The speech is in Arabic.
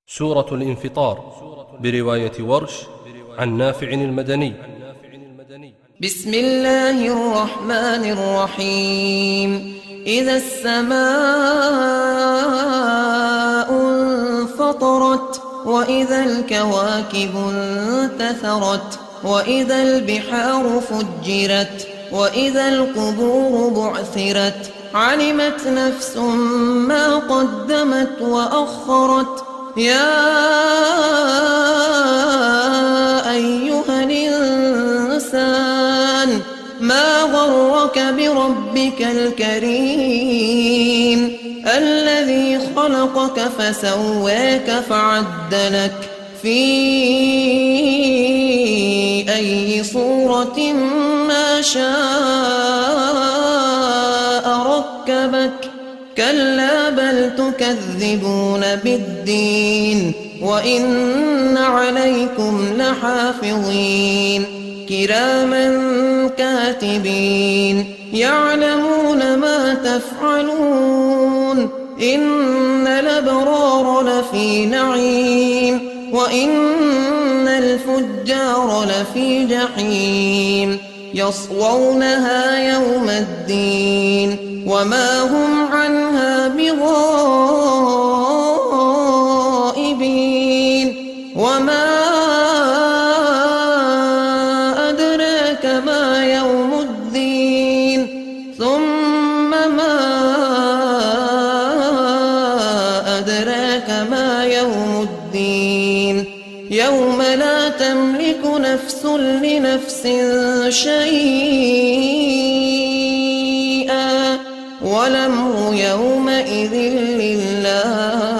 سورة الانفطار برواية ورش عن نافع المدني. بسم الله الرحمن الرحيم. إذا السماء انفطرت وإذا الكواكب انتثرت وإذا البحار فجرت وإذا القبور بعثرت علمت نفس ما قدمت وأخرت. يا أيها الإنسان ما غرك بربك الكريم الذي خلقك فسواك فعدلك في أي صورة ما شاء ركبك. كلا بل تكذبون بالدين وإن عليكم لحافظين كراما كاتبين يعلمون ما تفعلون. إن الأبرار لفي نعيم وإن الفجار لفي جحيم يصلونها يوم الدين وما هم عنها بغائبين. وما أدراك ما يوم الدين ثم ما أدراك ما يوم الدين يوم لا تملك نفس لنفس شيئا والأمر يومئذ لله.